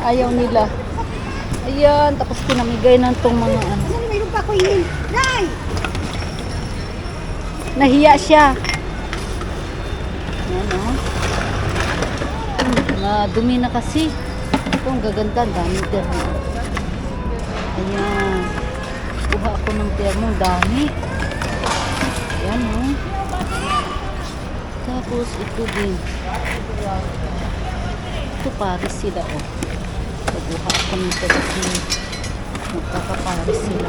Ayaw nila. Ayan, tapos pinamigay na itong mga ano. Mayroon pa ko yun. Nay! Nahiya siya. Ayan o. Dumi na kasi. Ito, ang gaganda. Ang dami termo. Ayan. Kuha ako ng termo. Ang dami. Ayan o. Tapos ito din. Ito pares sila o. Kuha ako nito kasi magkakapares sila.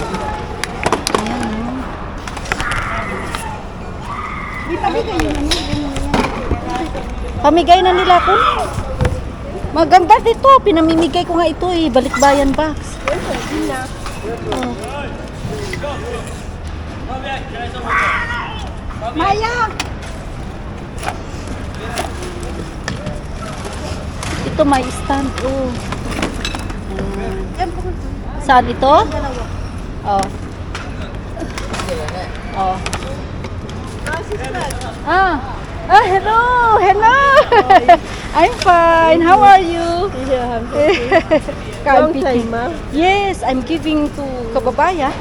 Ayan o. Pamigay na nila ko. Maganda dito. Pinamimigay ko nga ito eh. Balikbayan box. Oh. Maya! Ito may stand. Oh. Saan ito? Oh. Oh. Hello. Hello. I'm fine. How are you? Yeah, Long time, ma'am. Yes, I'm giving to kababaya.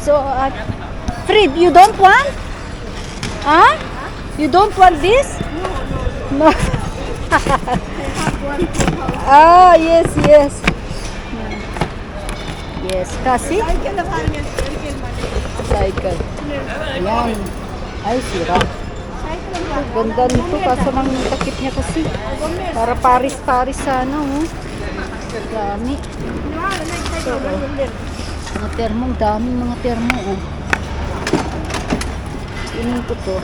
So, Fred, you don't want? Huh? You don't want this? No. Yes, yes. Yes, kasi? Cycle. Ayan. Ay, sira. Ganda nito, kaso nang takip niya kasi. Para paris-paris sana, oh. Dami. So, mga termong, daming mga termo, oh. Tingnan ko to.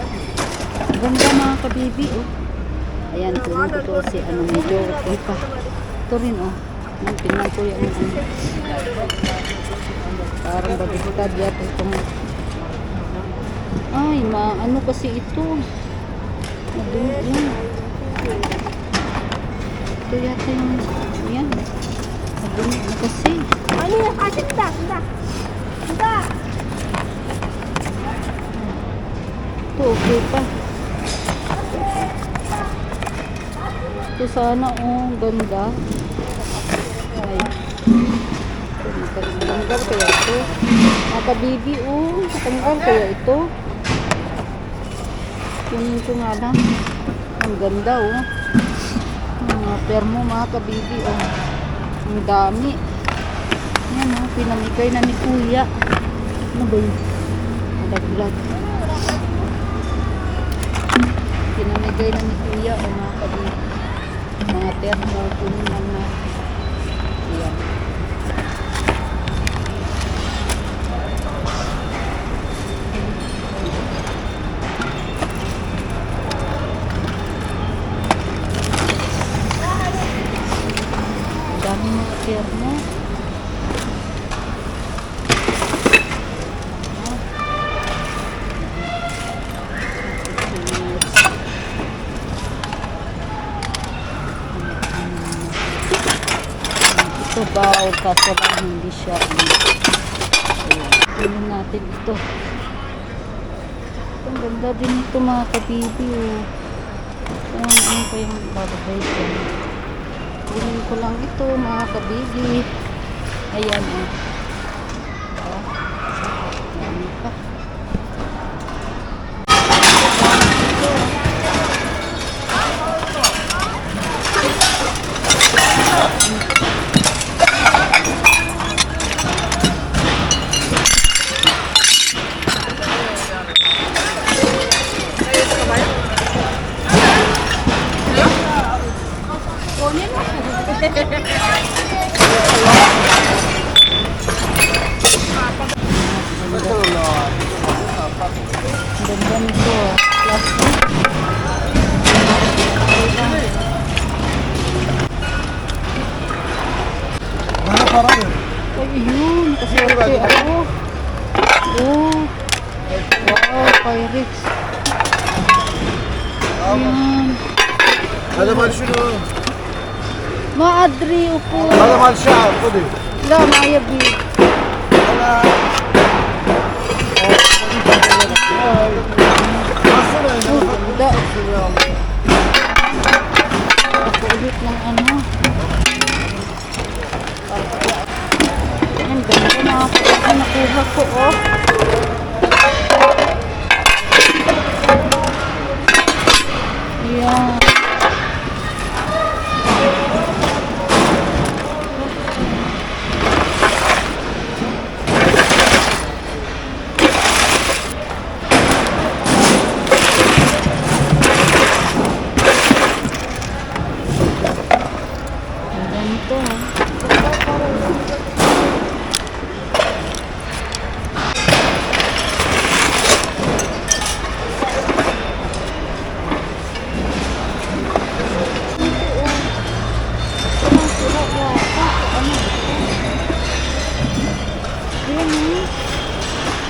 Ganda mga kabibi, oh. Ayan, tingnan ko to kasi medyo okay pa. Ito rin, oh. Tingnan ko yung parang babistad yata itong ay, ano kasi ito madumi yan. Ito yata yung yan madumi na kasi ano yung asin da? Ito okay pa. Ito sana, oh, ganda. Ay, matanggal kaya ito. Makabibi, oh. Matanggal kaya ito. Kunin ko nga lang. Ang ganda, oh. Mga termo, mga kabibi, oh. Ang dami. Yan, oh. Pinamigay na ni Kuya. Ano ba yun? Malaglag. Pinamigay na ni Kuya, oh, mga kabibi. Mga termo, kunin lang na. Ayan. Dami mga termo. Ito bawal kaso lang hindi siya. Tingnan natin ito. Ang ganda din ito mga kabibi. Ano pa yung babagay ko. Kunin ko lang ito mga kabibi. Ayan oh. Dami pa. Ganda nito, plastic. Mana parang yun? Ay, yun. Kasi okay ako. Oh. Wow, Pyrex. Ayan. هذا مال شنو؟ ما أدري upo. هذا مال شعر خذي. لا ما يبي. لا. Ako ulit. ng ano. Ang ganda mga kabibi. Nakuha ko, oh. Ayan. Ganito,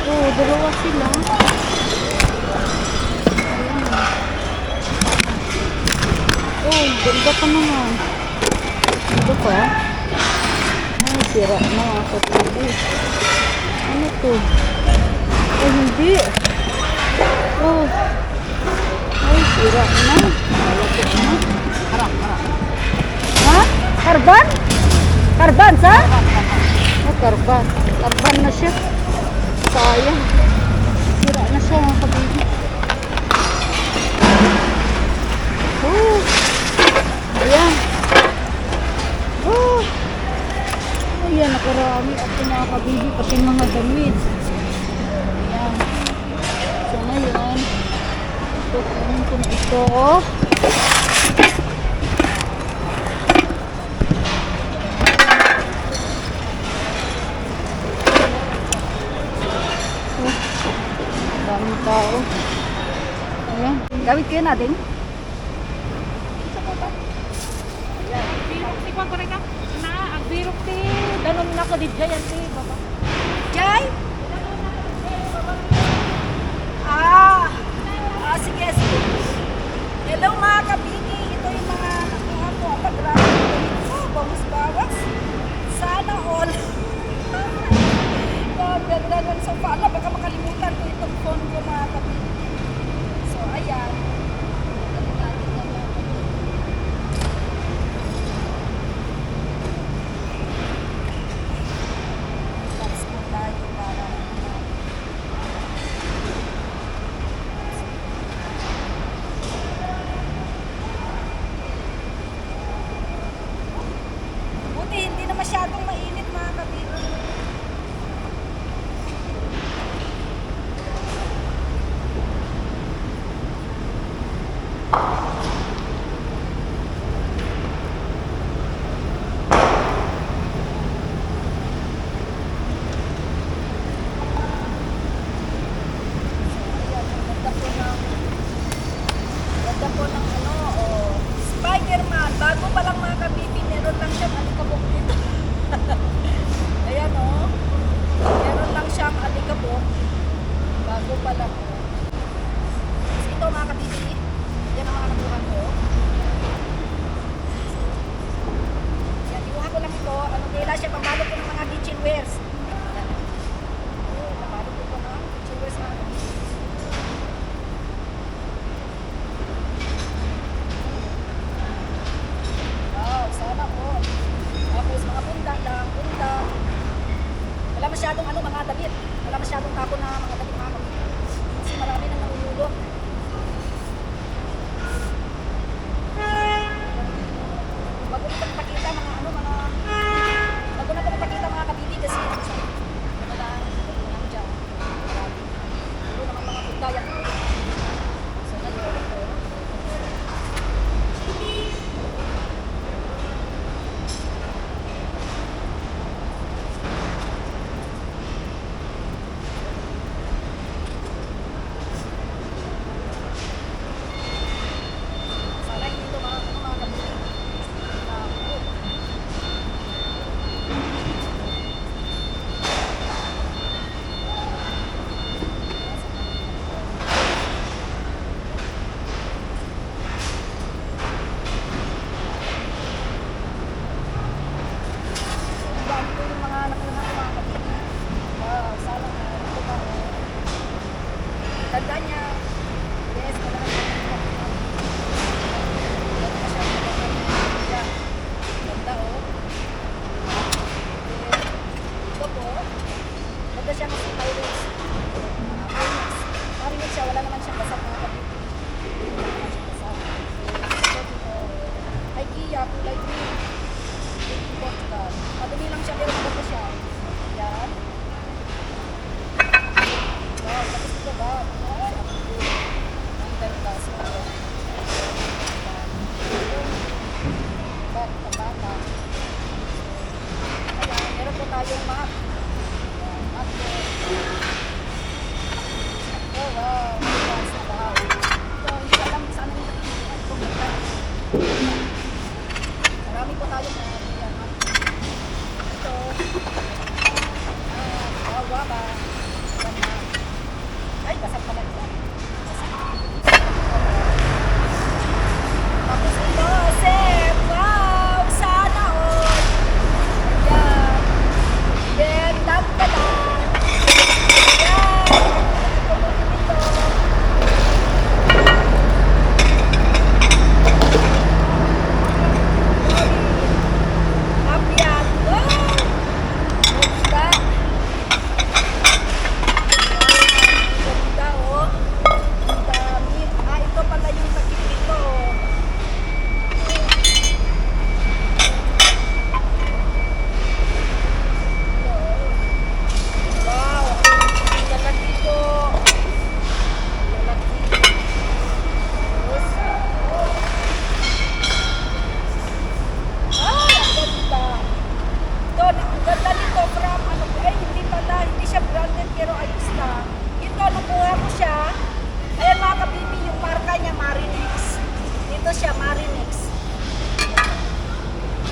oh, dalawa sila. Oh, ganda pa naman. Ito pa. Ay, sira na mga kabibi. Ano to? Ay, hindi. Oh. Ay, sira na. Malapit na. Harap. Ha? Karban? Karban, sa? Oh, karban. Karban na siya. Sayang. Sira na siya mga kabibi. Oh. Ayan. Oh. Ayan, nakarami ako mga kabibi. Pati mga damit. Ayan. So ngayon, ito kung ito. Daming tao. Ayan. Gawin kayo natin. Birok ti ko ko reka. Na, ang birok ti. Danon na ko di yan ti baba. Jay? Sige. Hello mga kabini. Ito yung mga nakuha ko. Pag-rami ko dito. Bawas-bawas. Sana all. Ganda nun sa pala. Baka makalimutan ko itong phone ko mga kabini. So, ayan. Tapos po tayo para buti hindi na masyadong mainit mga kabini. Ganda po ng ano, Spider-Man. Bago pa lang mga kabibi, meron lang siyang alikabok dito. Ayan o. Meron lang siyang alikabok. Bago pa lang. Tapos ito mga kabibi, yan ang mga nakuha ko. Yan, inuha ko lang ito. Ano nila siya, pabalot ko ng mga kitchen wares. Yan. Pabalot ko po ng kitchen wares mga kabibi. Wow, sana po. kulay green. Postcard. Madumi lang siya, pero maganda siya. Yan. Wow, tapos ito ba? Ay, ang ganda. So, bata. Ayan, meron po tayong map. Ayan, map po. Oh, wow. Wow. So, hindi alam sana yung pumunta. Marami po tayong map. Ayan, map. Ito. Wow, ba? Ayan, map. Ay, basag pala ito. Tapos ito, set. Wow! Sana all. Ayan. Then, tagtalan. Ayan. Pumutin ito. Apiat. Wow! Ganda. Ganda, oh. Ang dami. Ito pala yung takip nito, oh. Wow, ang lalaki po. Lalaki. Tapos, ang ganda. Ito, ang ganda nito from ano, hindi pala, hindi siya branded pero ayos na. Ito, nakuha ko siya. Ayan mga kabibi, yung marka niya, Marinex. Ito siya, Marinex.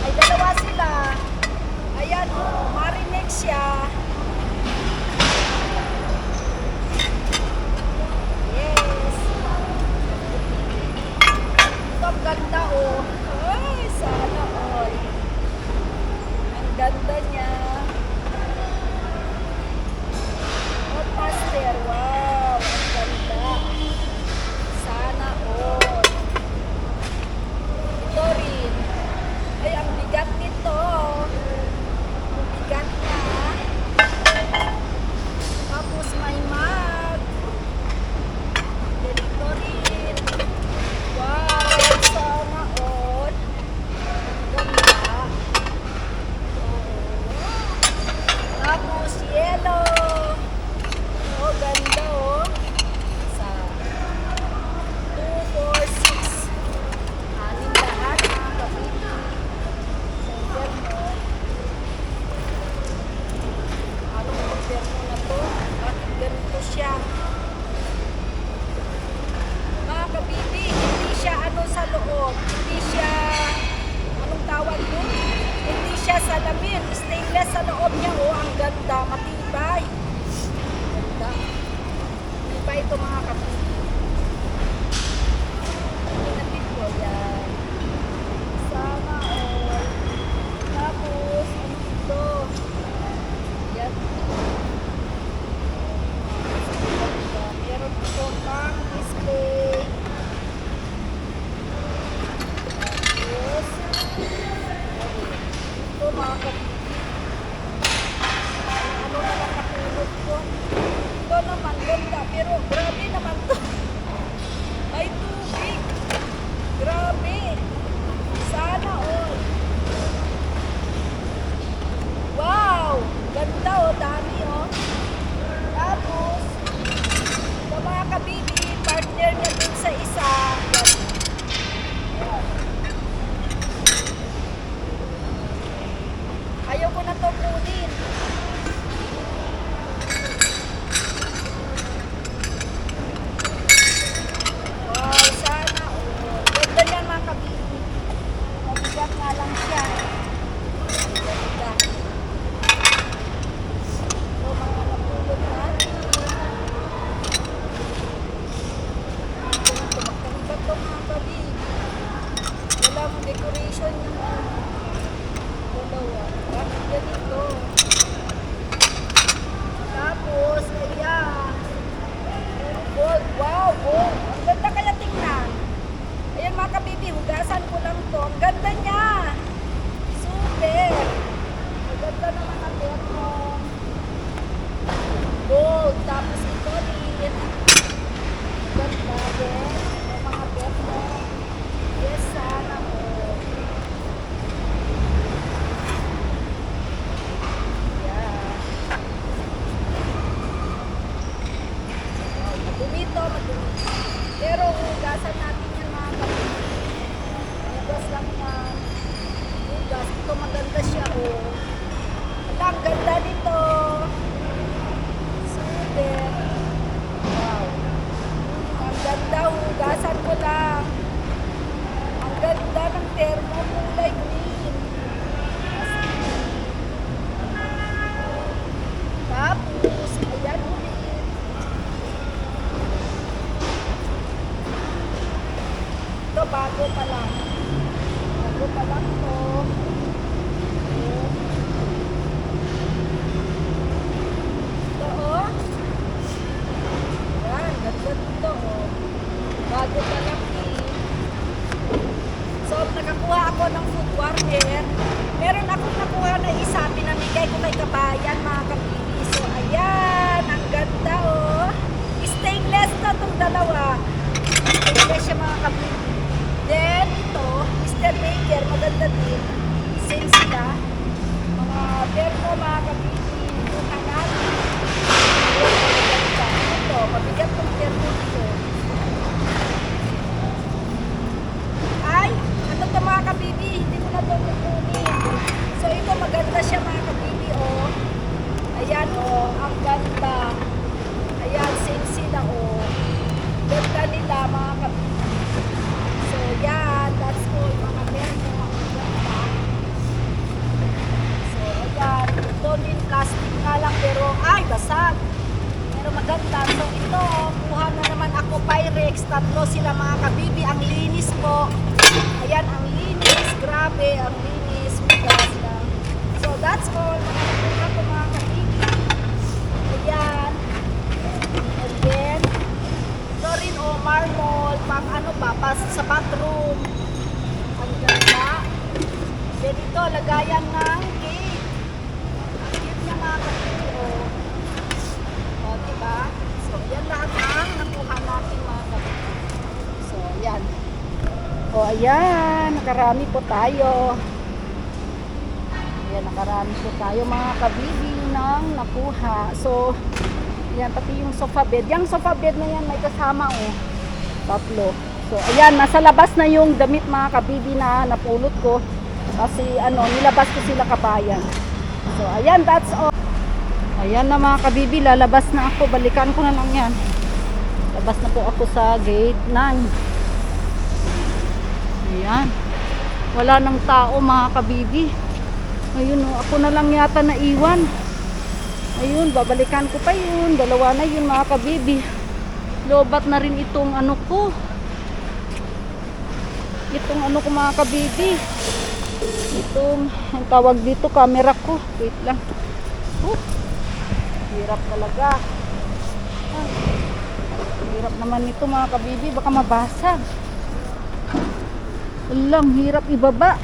Ay, dalawa sila. Ayan, oh, Marinex siya. Yes. Ito ang ganda, oh. Ay, sana all. Ang ganda niya. Oh, master. Wow, ang ganda. Sana all. Ito rin. Ay, ang bigat nito. Ang bigat niya. Tapos may mag. Ganito rin. Wow, sana all. Ganda. Tapos yellow. Oh, ganda, oh. Sa 2, 4, 6. Anim lahat, mga kabili. Sender mo. Anong sender mo na to? Bakit ganito siya? Mga kabibi, hindi siya ano sa loob. Hindi siya, anong tawag doon? Hindi siya salamin. Stainless sa loob niya, oh. Ang ganda, matibay. Ganda. Matibay ito, mga kabibi. Pinatid ko yan. Sana all. Tapos, ano ito? Yan. Meron ito pang display. Tapos, ito mga kabibig. Ano naman nakulot ko? Ito naman, ganda. Pero grabe naman to. May tubig. Grabe. Sana all. Wow! Ganda, oh. Dami, oh. Tapos, sa mga kabibi, partner niya dun sa isa. Yan. Ayaw ko na to kunin. Wow, sana all. Ganda niyan, mga kabibi. Mabigat nga lang siya. Ganda. So, mga napulot natin. Magkalibat to, mga kabibi. Wala mong decoration yung dalawa. Bakit ganito? Tapos, ayan. Gold. Wow, gold. Ang ganda kaya tingnan. Ayan mga kabibi, hugasan ko lang to. Ang ganda niya. Super. Ang ganda naman ang bet mo. Gold. Tapos ito rin. Ganda din. Ang mga bet mo. Yes, sana mo. lang yan. Bugas. Ito maganda siya, oh. Wala, ang ganda nito. Super. Wow. Ang ganda, hugasan ko lang. Ang ganda ng termo, kulay green. Tapos, ayan ulit. Ito, bago pa lang. Bago pa lang to. Ito, oh. Ayan, ganda dito, oh. Bago pa lang, eh. So, nakakuha ako ng food warmer. Meron akong nakuha na isa, pinamigay ko kay kabayan, mga kapili. So, ayan, ang ganda, oh. Stainless na itong dalawa. Stainless siya, mga kapili. Then, ito, Mr. Baker, maganda din. Same sila. Mga berko, mga kapili. Yung hanap. Ito, mabigat itong berko dito. Ay, ano to mga kabibi, hindi mo na ito kukunin. So ito maganda siya mga kabibi, oh. Ayan, oh, ang ganda. Ayan, same sila, oh. Ganda nila mga kabibi. So yan, that's all mga berko, ang ganda. So ayan, ito din plastic nga lang pero, ay, basag. Pero maganda. So ito, kuha na naman ako Pyrex. Tatlo sila mga kabibi. Ang linis po. Ayan, ang linis. Grabe, ang linis. Bugas lang. So that's all. Mga nakuha ko mga kabibi. Ayan. And then, ito rin o, marble. Pang ano pa, sa bathroom. Ang ganda. Then ito, lagayan ng cake. Ang cute niya mga kabibi o. O, diba? So, yan lahat ang nakuha natin mga kapatid. So, yan. O, ayan. Nakarami po tayo. Ayan, nakarami po tayo mga kabibi ng nakuha. So, yan, pati yung sofa bed. Yung sofa bed na yan, may kasama o. Tatlo. So, ayan, nasa labas na yung damit mga kabibi na napulot ko. Kasi, ano, nilabas ko sila kabayan. So, ayan, that's all. Ayan na mga kabibi, lalabas na ako. Balikan ko na lang yan. Labas na po ako sa gate 9. Ayan. Wala nang tao mga kabibi. Ayun o, ako na lang yata naiwan. Ayun, babalikan ko pa yun. Dalawa na yun mga kabibi. Lobat na rin itong ano ko. Itong ano ko mga kabibi. Itong, ang tawag dito, camera ko. Wait lang. Hirap talaga. Hirap naman ito mga kabibi, baka mabasag. Alam, hirap ibaba.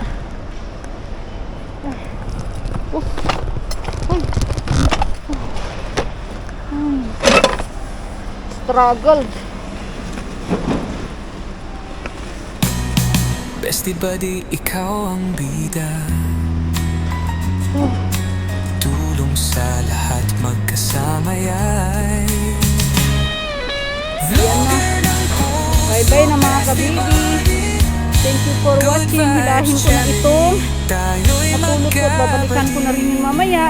Struggled. Bestie buddy, ikaw ang bida. Tulong sa lahat magkasama yan. Ayan na. Bye bye na mga kabibi. Thank you for watching. Hilahin ko na itong napulot ko. Babalikan ko na rin yung mamaya.